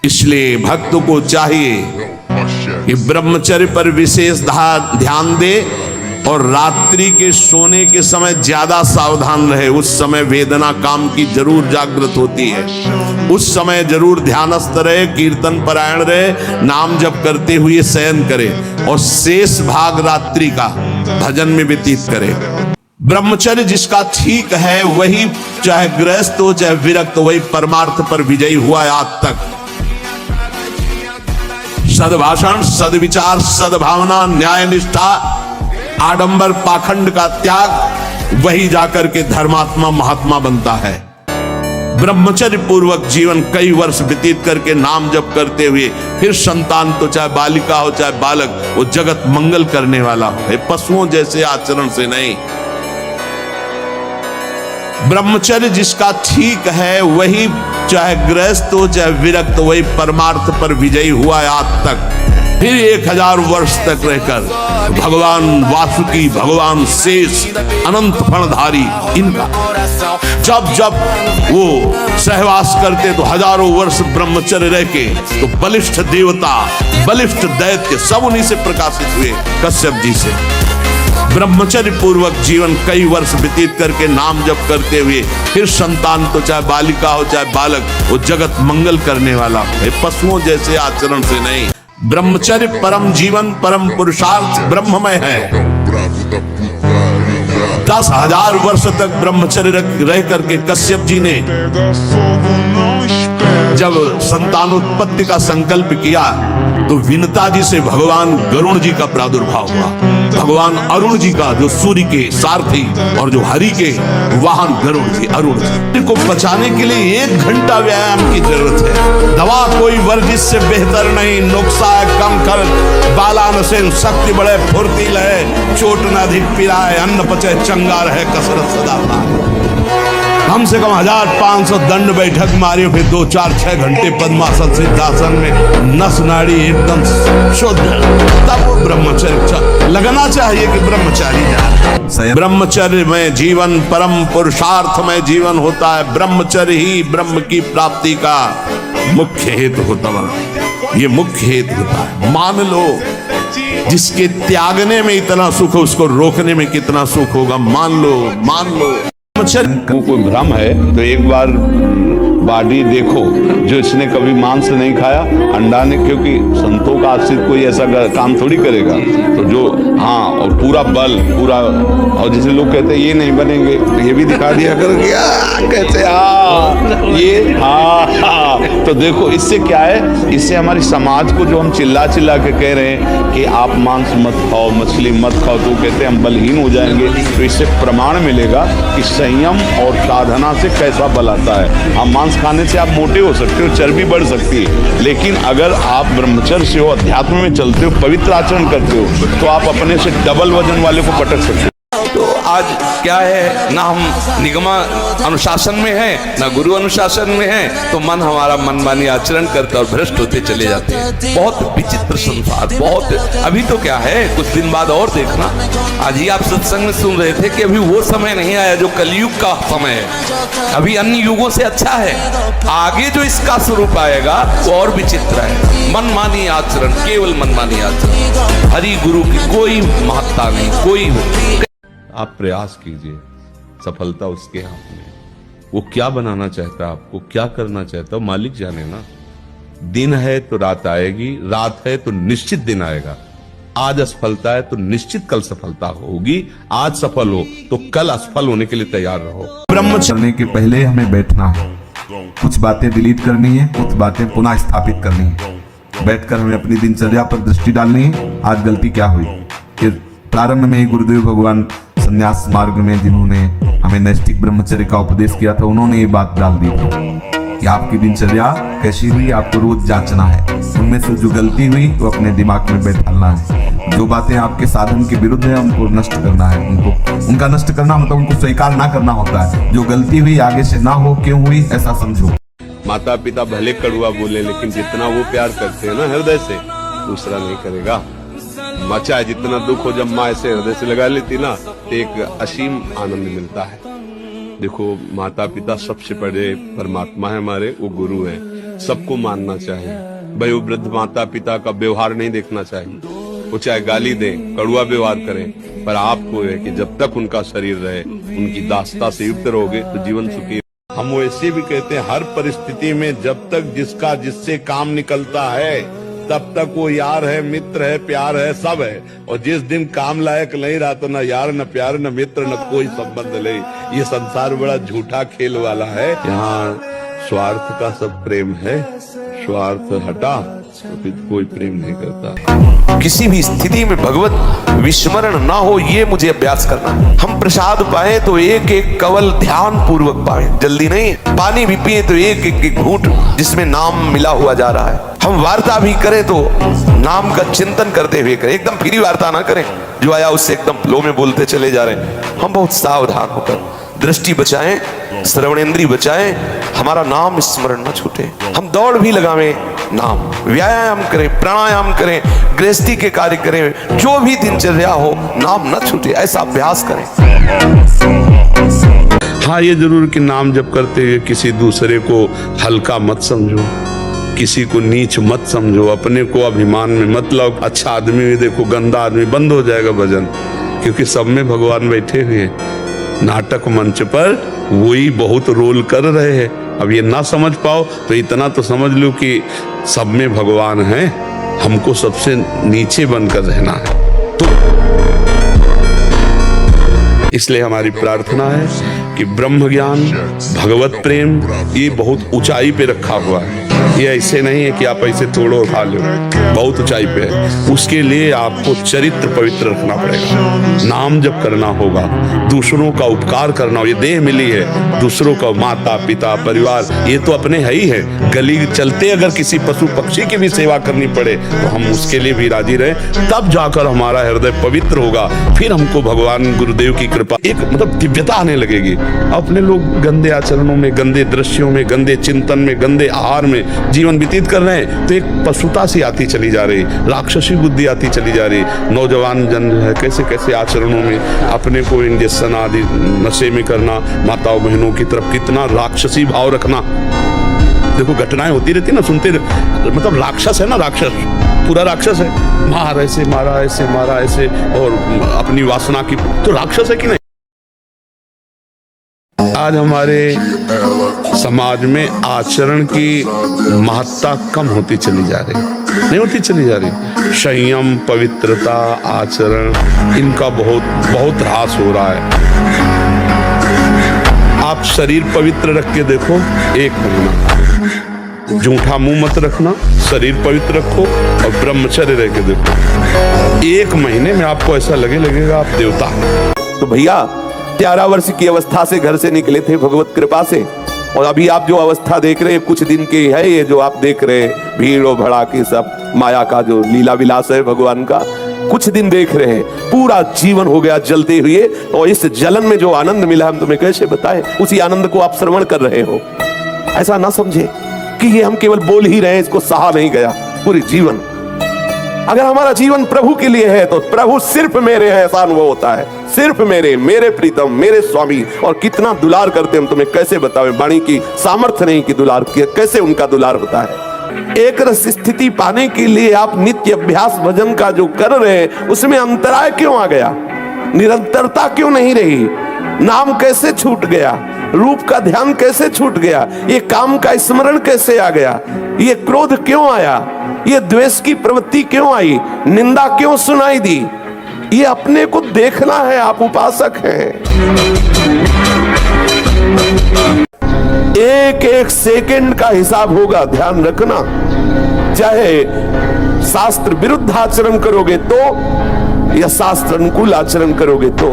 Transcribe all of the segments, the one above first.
इसलिए भक्त को चाहिए कि ब्रह्मचर्य पर विशेष ध्यान दे और रात्रि के सोने के समय ज्यादा सावधान रहे। उस समय वेदना काम की जरूर जागृत होती है, उस समय जरूर ध्यानस्थ रहे, कीर्तन परायण रहे, नाम जप करते हुए शयन करे और शेष भाग रात्रि का भजन में व्यतीत करे। ब्रह्मचर्य जिसका ठीक है वही, चाहे गृहस्थ हो चाहे विरक्त, वही परमार्थ पर विजयी हुआ है आज तक। सद्भाषण, सद्विचार, सद्भावना, न्याय निष्ठा, आडंबर पाखंड का त्याग, वही जाकर के धर्मात्मा महात्मा बनता है। ब्रह्मचर्य पूर्वक जीवन कई वर्ष व्यतीत करके नाम जप करते हुए फिर संतान, तो चाहे बालिका हो चाहे बालक, वो जगत मंगल करने वाला हो, पशुओं जैसे आचरण से नहीं। ब्रह्मचर्य जिसका ठीक है वही, चाहे गृहस्थ हो चाहे विरक्त, वही परमार्थ पर विजयी हुआ है आज तक। फिर 1000 वर्ष तक रहकर भगवान वासुकी, भगवान शेष, अनंत फणधारी, इनका जब जब वो सहवास करते तो हजारों वर्ष ब्रह्मचर्य रह के तो बलिष्ठ देवता, बलिष्ठ दैत्य सब उन्हीं से प्रकाशित हुए, कश्यप जी से। ब्रह्मचर्य पूर्वक जीवन कई वर्ष व्यतीत करके नाम जप करते हुए फिर संतान, तो चाहे बालिका हो चाहे बालक, वो जगत मंगल करने वाला है, पशुओं जैसे आचरण से नहीं। ब्रह्मचर्य परम जीवन, परम पुरुषार्थ ब्रह्ममय है। 10,000 वर्ष तक ब्रह्मचर्य रह करके कश्यप जी ने जब संतानोत्पत्ति का संकल्प किया तो विनता जी से भगवान गरुण जी का प्रादुर्भाव हुआ। भगवान अरुण जी का, जो सूर्य के सारथी और जो हरि के वाहन गरुण जी, अरुण जी को बचाने के लिए 1 घंटा व्यायाम की जरूरत है। दवा कोई वर्जिश से बेहतर नहीं, नुक्सा है कम कर, बालान से शक्ति बढ़े, फुर्ती लहे, चोट न अधिक पिराए, अन्न पचे चंगा रहे, कसरत सदा पाए। कम से कम 1500 दंड बैठक मारियो, फिर 2, 4, 6 घंटे पद्मासन सिद्धासन में नस नाड़ी एकदम शुद्ध, तब वो ब्रह्मचर्य लगना चाहिए कि ब्रह्मचारी जा। ब्रह्मचर्य में जीवन परम पुरुषार्थ में जीवन होता है। ब्रह्मचर्य ही ब्रह्म की प्राप्ति का मुख्य हेतु होता है, ये मुख्य हेतु होता है। मान लो जिसके त्यागने में इतना सुख, उसको रोकने में कितना सुख होगा, मान लो। कोई भ्रम है तो एक बार बॉडी देखो, जो इसने कभी मांस नहीं खाया, अंडा ने, क्योंकि संतों का आश्रित कोई ऐसा काम थोड़ी करेगा, तो जो हाँ और पूरा बल पूरा, और जैसे लोग कहते हैं ये नहीं बनेंगे, तो ये भी दिखा दिया करो कैसे ये हाँ। तो देखो इससे क्या है, इससे हमारी समाज को जो हम चिल्ला चिल्ला के कह रहे हैं कि आप मांस मत खाओ, मछली मत खाओ, तो कहते हैं हम बलहीन हो जाएंगे, तो इससे प्रमाण मिलेगा कि संयम और साधना से कैसा बल आता है। हम मांस खाने से आप मोटे हो सकते हो, चर्बी बढ़ सकती है, लेकिन अगर आप ब्रह्मचर्य से हो, अध्यात्म में चलते हो, पवित्र आचरण करते हो, तो आप अपने से डबल वजन वाले को पटक सकते हो। तो आज क्या है, ना हम निगमा अनुशासन में हैं, ना गुरु अनुशासन में हैं, तो मन हमारा मनमानी आचरण करता और भ्रष्ट होते चले जाते हैं। बहुत विचित्र संसार, बहुत। अभी तो क्या है, कुछ दिन बाद और देखना, आज ही आप सत्संग में सुन रहे थे कि अभी वो समय नहीं आया जो कलयुग का समय है, अभी अन्य युगों से अच्छा है। आगे जो इसका स्वरूप आएगा वो और विचित्र है। मनमानी आचरण, केवल मनमानी आचरण, हरि गुरु की कोई महत्ता नहीं, कोई। आप प्रयास कीजिए, सफलता उसके हाथ में। वो क्या बनाना चाहता है, आपको क्या करना चाहता है, मालिक जाने ना। दिन है तो रात आएगी, रात है तो निश्चित दिन आएगा। आज असफलता है तो निश्चित कल सफलता होगी। आज सफल हो तो कल असफल होने के लिए तैयार रहो। ब्रह्मचर्य के पहले हमें बैठना है, कुछ बातें डिलीट करनी है, कुछ बातें पुनः स्थापित करनी है। बैठकर हमें अपनी दिनचर्या पर दृष्टि डालनी है। आज गलती क्या हुई, प्रारंभ में ही गुरुदेव भगवान संन्यास मार्ग में जिन्होंने हमें नैष्ठिक ब्रह्मचर्य का उपदेश किया था, उन्होंने ये बात डाल दी कि आपकी दिनचर्या कैसी हुई आपको रोज जांचना है। उनमें से जो गलती हुई तो अपने दिमाग में बैठाना है। जो बातें आपके साधन के विरुद्ध है उनको नष्ट करना है। उनका नष्ट करना मतलब उनको स्वीकार ना करना होता है। जो गलती हुई आगे से ना हो, क्यों हुई ऐसा समझो। माता पिता भले कड़वा बोले, लेकिन जितना वो प्यार करते हैं ना हृदय से, दूसरा नहीं करेगा। मचा जितना दुख हो, जब माँ ऐसे हृदय से लगा लेती ना, तो एक असीम आनंद मिलता है। देखो माता पिता सबसे बड़े परमात्मा है हमारे, वो गुरु है। सबको मानना चाहिए। वयोवृद्ध माता पिता का व्यवहार नहीं देखना चाहिए, वो चाहे गाली दें, कड़ुआ व्यवहार करें, पर आपको है कि जब तक उनका शरीर रहे, उनकी दासता से युक्त रहोगे तो जीवन सुखी। हम वैसे भी कहते हैं हर परिस्थिति में जब तक जिसका जिससे काम निकलता है तब तक वो यार है, मित्र है, प्यार है, सब है। और जिस दिन काम लायक नहीं रहा तो न यार, न प्यार, न मित्र, न कोई संबंध नहीं। ये संसार बड़ा झूठा खेल वाला है। यहाँ स्वार्थ का सब प्रेम है, स्वार्थ हटा तो फिर कोई प्रेम नहीं करता। किसी भी स्थिति में भगवत विस्मरण ना हो, ये मुझे अभ्यास करना है। हम प्रसाद पाए तो एक एक कवल ध्यान पूर्वक पाए, जल्दी नहीं। पानी भी पिए तो एक एक घूंट जिसमें नाम मिला हुआ जा रहा है। हम वार्ता भी करें तो नाम का चिंतन करते हुए करें, एकदम फ्री वार्ता ना करें, जो आया उससे एकदम फ्लो में बोलते चले जा रहे हैं। हम बहुत सावधान होकर दृष्टि बचाएं, श्रवणेंद्रिय बचाएं, हमारा नाम स्मरण न छूटे। हम दौड़ भी लगावें, नाम, व्यायाम करें, प्राणायाम करें, गृहस्थी के कार्य करें, जो भी दिनचर्या हो, नाम न छूटे, ऐसा अभ्यास करें। हाँ, ये जरूर कि नाम जप करते हुए किसी दूसरे को हल्का मत समझो, किसी को नीच मत समझो, अपने को अभिमान में मत लाओ। अच्छा आदमी भी देखो, गंदा आदमी, बंद हो जाएगा भजन, क्योंकि सब में भगवान बैठे हुए हैं। नाटक मंच पर वही बहुत रोल कर रहे हैं। अब ये ना समझ पाओ तो इतना तो समझ लो कि सब में भगवान है, हमको सबसे नीचे बनकर रहना है। तो इसलिए हमारी प्रार्थना है कि ब्रह्म ज्ञान, भगवत प्रेम, ये बहुत ऊंचाई पे रखा हुआ है। ये ऐसे नहीं है कि आप ऐसे तोड़ो खा लो, बहुत ऊंचाई पे है। उसके लिए आपको चरित्र पवित्र रखना पड़ेगा, नाम जप करना होगा, दूसरों का उपकार करना हो। ये देह मिली है, दूसरों का माता पिता परिवार ये तो अपने है ही है। गली चलते अगर किसी पशु पक्षी की भी सेवा करनी पड़े तो हम उसके लिए भी राजी रहे, तब जाकर हमारा हृदय पवित्र होगा। फिर हमको भगवान गुरुदेव की कृपा, एक मतलब दिव्यता आने लगेगी। अपने लोग गंदे आचरणों में, गंदे दृश्यों में, गंदे चिंतन में, गंदे आहार में जीवन व्यतीत कर रहे हैं तो एक पशुता सी आती चली जा रही, राक्षसी बुद्धि आती चली जा रही। नौजवान जन है कैसे कैसे आचरणों में अपने को इंजेक्शन आदि नशे में करना, माताओं बहनों की तरफ कितना राक्षसी भाव रखना। देखो घटनाएं होती रहती ना, सुनते मतलब राक्षस है ना, राक्षस पूरा राक्षस है, मार ऐसे मारा, ऐसे मारा, ऐसे, और अपनी वासना की, तो राक्षस है कि नहीं। आज हमारे समाज में आचरण की महत्ता कम होती चली जा रही, नहीं होती चली जा रही। संयम, पवित्रता, आचरण, इनका बहुत बहुत ह्रास हो रहा है। आप शरीर पवित्र रख के देखो, 1 महीना झूठा मुंह मत रखना, शरीर पवित्र रखो और ब्रह्मचर्य रह के देखो, 1 महीने में आपको ऐसा लगेगा आप देवता हैं। तो भैया 11 वर्ष की अवस्था से घर से निकले थे भगवत कृपा से, और अभी आप जो अवस्था देख रहे हैं कुछ दिन की है। ये जो आप देख रहे हैं भीड़ और भड़ाके, सब माया का जो लीला विलास है भगवान का, कुछ दिन देख रहे हैं, पूरा जीवन हो गया जलते हुए। और इस जलन में जो आनंद मिला हम तुम्हें कैसे बताएं, उसी आनंद को आप श्रवण कर रहे हो। ऐसा ना समझे कि ये हम केवल बोल ही रहे हैं, इसको सहा नहीं गया पूरी जीवन। अगर हमारा जीवन प्रभु के लिए है तो प्रभु सिर्फ मेरे हैं ऐसा अनुभव होता है, सिर्फ मेरे प्रीतम, मेरे स्वामी। और कितना दुलार करते हम तुम्हें कैसे बतावें, वाणी की सामर्थ्य नहीं कि दुलार कैसे उनका दुलार होता है। एक रस स्थिति पाने के लिए आप नित्य अभ्यास भजन का जो कर रहे हैं उसमें अंतराय क्यों आ गया, निरंतरता क्यों नहीं रही, नाम कैसे छूट गया, रूप का ध्यान कैसे छूट गया, ये काम का स्मरण कैसे आ गया, ये क्रोध क्यों आया, ये द्वेष की प्रवृत्ति क्यों आई, निंदा क्यों सुनाई दी। ये अपने को देखना है, आप उपासक हैं। एक एक सेकंड का हिसाब होगा, ध्यान रखना। चाहे शास्त्र विरुद्ध आचरण करोगे तो या शास्त्र अनुकूल आचरण करोगे तो,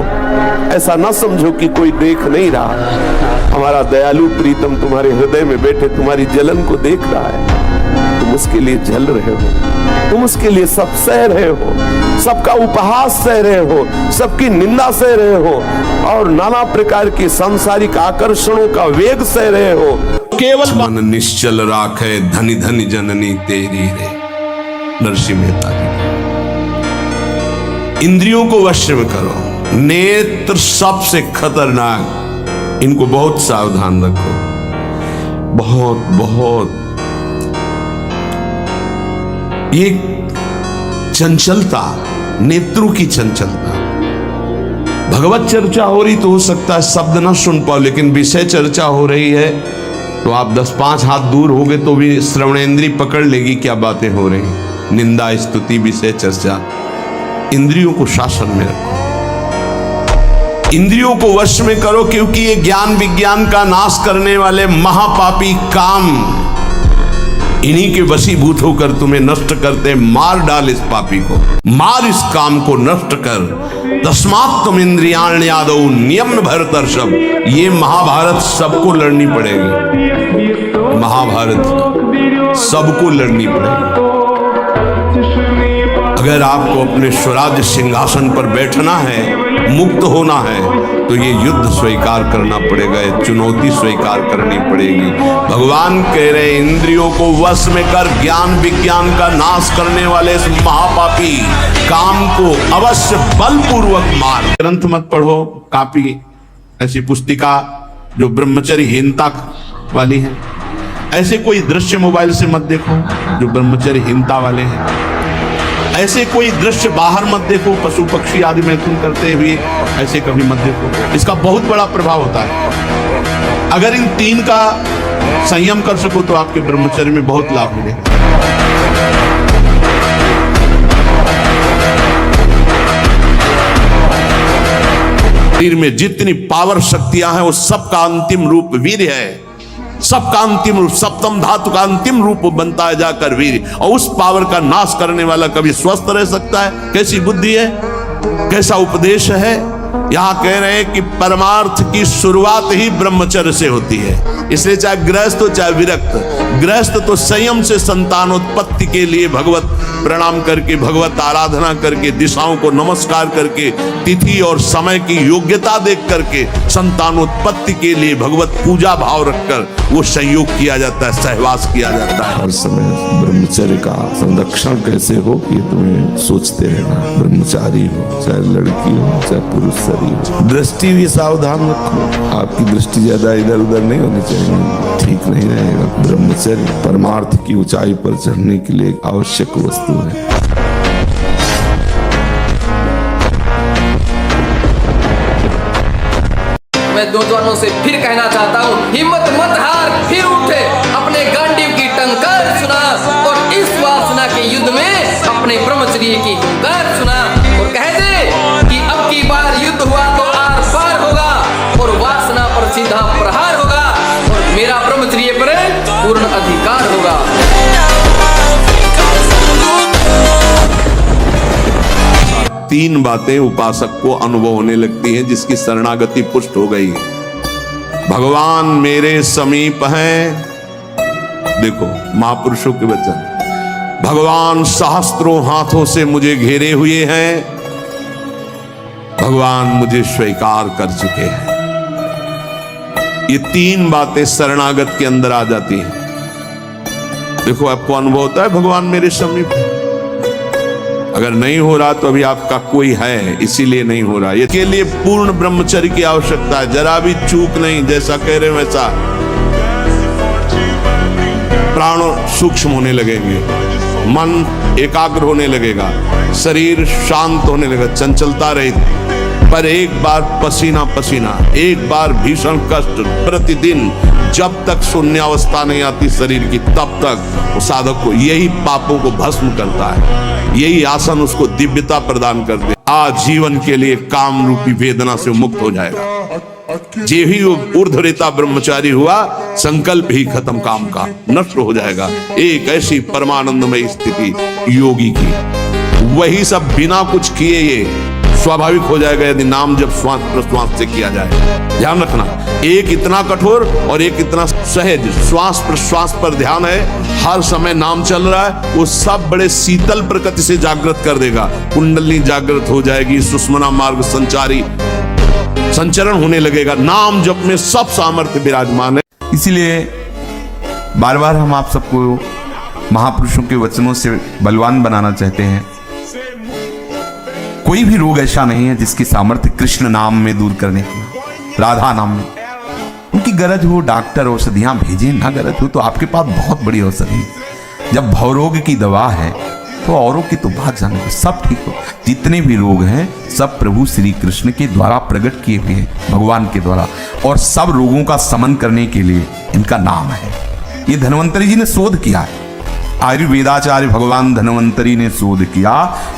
ऐसा ना समझो कि कोई देख नहीं रहा। हमारा दयालु प्रीतम तुम्हारे हृदय में बैठे तुम्हारी जलन को देख रहा है। तुम उसके लिए जल रहे हो, तुम उसके लिए सब सह रहे हो, सबका उपहास सह रहे हो, सबकी निंदा सह रहे हो, और नाना प्रकार के सांसारिक आकर्षणों का वेग सह रहे हो। केवल मन निश्चल राखे धनी धनी जननी तेरी रे, नरसिंह मेहता जी। इंद्रियों को वश में करो, नेत्र सबसे खतरनाक, इनको बहुत सावधान रखो, बहुत बहुत ये चंचलता, नेत्रों की चंचलता। भगवत चर्चा हो रही तो हो सकता है शब्द ना सुन पाओ, लेकिन विषय चर्चा हो रही है तो आप 10-5 हाथ दूर होगे तो भी श्रवणेंद्री पकड़ लेगी क्या बातें हो रही। निंदा, स्तुति, विषय चर्चा। इंद्रियों को शासन में रखो, इंद्रियों को वश में करो, क्योंकि ये ज्ञान विज्ञान का नाश करने वाले महापापी काम इन्हीं के वशीभूत होकर तुम्हें नष्ट करते। मार डाल इस पापी को, मार इस काम को, नष्ट कर। तस्मात् तुम इंद्रियाण्यादौ नियम भरतर्षभ। ये महाभारत सबको लड़नी पड़ेगी, महाभारत सबको लड़नी पड़ेगी। अगर आपको अपने स्वराज्य सिंहासन पर बैठना है, मुक्त होना है, तो ये युद्ध स्वीकार करना पड़ेगा, ये चुनौती स्वीकार करनी पड़ेगी। भगवान कह रहे इंद्रियों को वश में कर, ज्ञान विज्ञान का नाश करने वाले इस महापापी काम को अवश्य बलपूर्वक मार। ग्रंथ मत पढ़ो, कापी ऐसी पुस्तिका जो ब्रह्मचर्यहीनता वाली है। ऐसे कोई दृश्य मोबाइल से मत देखो जो ब्रह्मचर्यहीनता वाले हैं। ऐसे कोई दृश्य बाहर मत देखो, पशु पक्षी आदि मैथुन करते हुए, ऐसे कभी मत देखो। इसका बहुत बड़ा प्रभाव होता है। अगर इन 3 का संयम कर सको तो आपके ब्रह्मचर्य में बहुत लाभ मिलेगा। शरीर में जितनी पावर शक्तियां हैं वो सबका अंतिम रूप वीर्य है। सबका अंतिम रूप, सप्तम धातु का अंतिम रूप बनता है जाकर वीर्य। और उस पावर का नाश करने वाला कभी स्वस्थ रह सकता है? कैसी बुद्धि है, कैसा उपदेश है। यहां कह रहे हैं कि परमार्थ की शुरुआत ही ब्रह्मचर्य से होती है। इसलिए चाहे गृहस्थ हो चाहे विरक्त, गृहस्थ तो संयम से संतानोत्पत्ति के लिए भगवत प्रणाम करके, भगवत आराधना करके, दिशाओं को नमस्कार करके, तिथि और समय की योग्यता देख करके संतानोत्पत्ति के लिए भगवत पूजा भाव रखकर वो संयोग किया जाता है, सहवास किया जाता है। हर समय ब्रह्मचर्य का संरक्षण कैसे हो ये तुम्हें सोचते रहना। ब्रह्मचारी हो, चाहे लड़की हो, चाहे पुरुष शरीर हो, दृष्टि भी सावधान रखो। आपकी दृष्टि ज्यादा इधर उधर नहीं होनी चाहिए, ठीक नहीं रहेगा। ब्रह्मचर्य परमार्थ की ऊंचाई पर चढ़ने के लिए एक आवश्यक वस्तु है। मैं नौजवानों से फिर कहना चाहता हूँ, हिम्मत मत हार, फिर उठे, अपने गांडीव की टंकार सुना और इस वासना के युद्ध में अपने ब्रह्मचर्य की हुंकार सुना और कह दे कि अब की बार युद्ध हुआ तो आर पार होगा और वासना पर सीधा प्रहार होगा और मेरा ब्रह्मचर्य पर पूर्ण अधिकार होगा। तीन बातें उपासक को अनुभव होने लगती हैं जिसकी शरणागति पुष्ट हो गई। भगवान मेरे समीप हैं, देखो महापुरुषों के वचन। भगवान सहस्त्रों हाथों से मुझे घेरे हुए हैं, भगवान मुझे स्वीकार कर चुके हैं। ये तीन बातें शरणागत के अंदर आ जाती हैं। देखो आपको अनुभव होता है भगवान मेरे समीप है। अगर नहीं हो रहा तो अभी आपका कोई है, इसीलिए नहीं हो रहा। इसके लिए पूर्ण ब्रह्मचर्य की आवश्यकता है, जरा भी चूक नहीं। जैसा कह रहे वैसा प्राण सूक्ष्म होने लगेंगे, मन एकाग्र होने लगेगा, शरीर शांत होने लगेगा, चंचलता रहित। पर एक बार पसीना पसीना, एक बार भीषण कष्ट प्रतिदिन, जब तक शून्यावस्था नहीं आती शरीर की, तब तक वो साधक को यही पापों को भस्म करता है। यही आसन उसको दिव्यता प्रदान कर दे। आजीवन के लिए काम रूपी वेदना से मुक्त हो जाएगा। जे ही वो ऊर्ध्वरेता ब्रह्मचारी हुआ, संकल्प ही खत्म काम का, नष्ट हो जाएगा। एक ऐसी परमानंदमय स्थिति योगी की, वही सब बिना कुछ किए ये स्वाभाविक हो जाएगा यदि नाम जब श्वास प्रश्वास से किया जाए। ध्यान रखना, एक इतना कठोर और एक इतना सहज। श्वास प्रश्वास पर ध्यान है, हर समय नाम चल रहा है, वो सब बड़े शीतल प्रकृति से जागृत कर देगा। कुंडली जागृत हो जाएगी, सुषुम्ना मार्ग संचारी संचरण होने लगेगा। नाम जप में सब सामर्थ्य विराजमान है। इसीलिए बार बार हम आप सबको महापुरुषों के वचनों से बलवान बनाना चाहते हैं। कोई भी रोग ऐसा नहीं है जिसकी सामर्थ्य कृष्ण नाम में दूर करने की, राधा नाम में। उनकी गरज हो डॉक्टर औषधियां भेजे, ना गरज हो तो आपके पास बहुत बड़ी औषधि। जब भवरोग की दवा है तो औरों की तो बात जाने दो, सब ठीक हो। जितने भी रोग हैं सब प्रभु श्री कृष्ण के द्वारा प्रकट किए हुए हैं, भगवान के द्वारा, और सब रोगों का समन करने के लिए इनका नाम है। ये धन्वंतरी जी ने शोध किया है, आयुर्वेदाचार्य भगवान धन्वंतरी ने शोध किया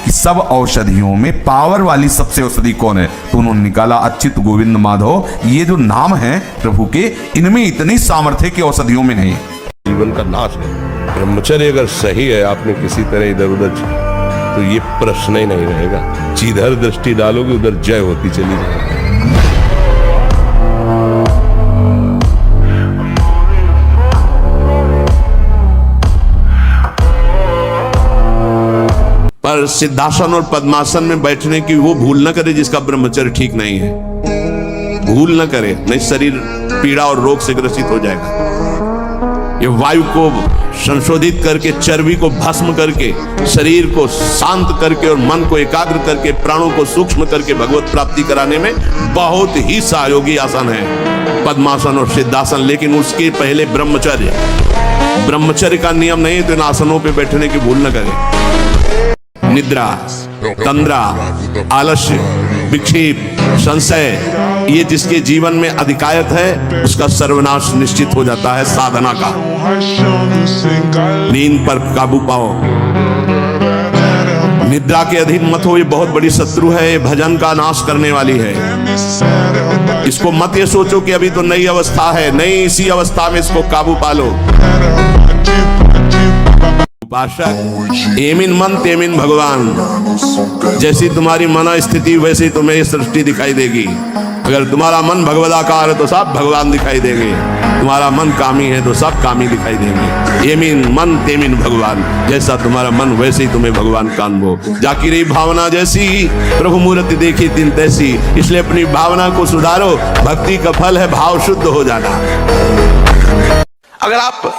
कि सब औषधियों में पावर वाली सबसे औषधि कौन है, तो उन्होंने निकाला अच्युत गोविंद माधव। ये जो नाम है प्रभु के, इनमें इतनी सामर्थ्य की औषधियों में नहीं। जीवन का नाश है। ब्रह्मचर्य अगर सही है, आपने किसी तरह इधर उधर तो ये प्रश्न ही नहीं रहेगा। जिधर दृष्टि डालोगे उधर जय होती चली जाएगी। पर सिद्धासन और पद्मासन में बैठने की वो भूल न करे जिसका ब्रह्मचर्य ठीक नहीं है। भूल न करे, नहीं शरीर पीड़ा और रोग से ग्रसित हो जाएगा। ये वायु को संशोधित करके, चर्बी को भस्म करके, शरीर को शांत करके और मन को एकाग्र करके, प्राणों को सूक्ष्म करके भगवत प्राप्ति कराने में बहुत ही सहयोगी आसन है पद्मासन और सिद्धासन। लेकिन उसके पहले ब्रह्मचर्य का नियम नहीं, तो इन आसनों पे बैठने की भूल न करें। निद्रा, तंद्रा, आलस्य, विक्षेप, संशय, ये जिसके जीवन में अधिकायत है उसका सर्वनाश निश्चित हो जाता है साधना का। नींद पर काबू पाओ, निद्रा के अधीन मत हो, ये बहुत बड़ी शत्रु है, ये भजन का नाश करने वाली है। इसको मत ये सोचो कि अभी तो नई अवस्था है, नहीं, इसी अवस्था में इसको काबू पालो। उपासक एमिन मन तेमिन भगवान, जैसी तुम्हारी मना स्थिति वैसी तुम्हें ये सृष्टि दिखाई देगी। अगर तुम्हारा मन भगवदाकार है तो सब भगवान दिखाई देंगे, तुम्हारा मन कामी है तो सब कामी दिखाई देंगे। एमिन मन तेमिन भगवान, जैसा तुम्हारा मन वैसे ही तुम्हें भगवान का अनुभव। जाकी रही भावना जैसी प्रभु मूर्ति देखी दिन तैसी, इसलिए अपनी भावना को सुधारो। भक्ति का फल है भाव शुद्ध हो जाना। अगर आप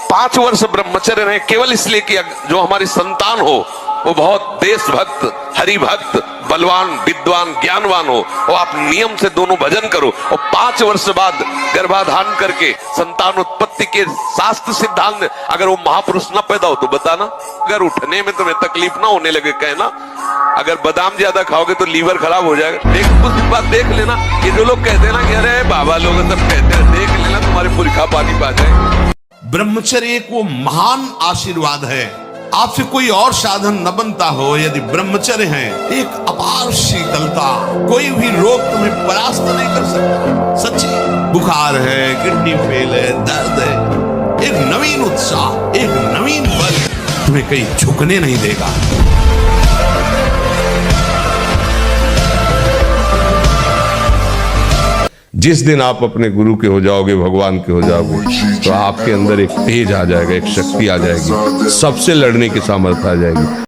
5 वर्ष ब्रह्मचर्य रहे केवल इसलिए कि जो हमारी संतान हो वो बहुत देशभक्त, हरिभक्त, बलवान, विद्वान, ज्ञानवान हो, और आप नियम से दोनों भजन करो, और 5 वर्ष बाद गर्भाधान करके संतान उत्पत्ति के शास्त्र सिद्धांत, अगर वो महापुरुष न पैदा हो तो बताना। अगर उठने में तुम्हें तकलीफ ना होने लगे कहना। अगर बादाम ज्यादा खाओगे तो लीवर खराब हो जाएगा। कुछ दिन बाद देख लेना, ये जो लोग कहते हैं ना कि अरे बाबा लोग सब कहते हैं, देख लेना तुम्हारे पुरखा पानी पा जाएंगे। ब्रह्मचर्य एक वो महान आशीर्वाद है। आपसे कोई और साधन न बनता हो, यदि ब्रह्मचर्य है, एक अपार शीतलता, कोई भी रोग तुम्हें परास्त नहीं कर सकता। सच्ची, बुखार है, किडनी फेल है, दर्द है, एक नवीन उत्साह, एक नवीन बल तुम्हें कहीं झुकने नहीं देगा। जिस दिन आप अपने गुरु के हो जाओगे, भगवान के हो जाओगे, तो आपके अंदर एक तेज आ जाएगा, एक शक्ति आ जाएगी, सबसे लड़ने की सामर्थ्य आ जाएगी।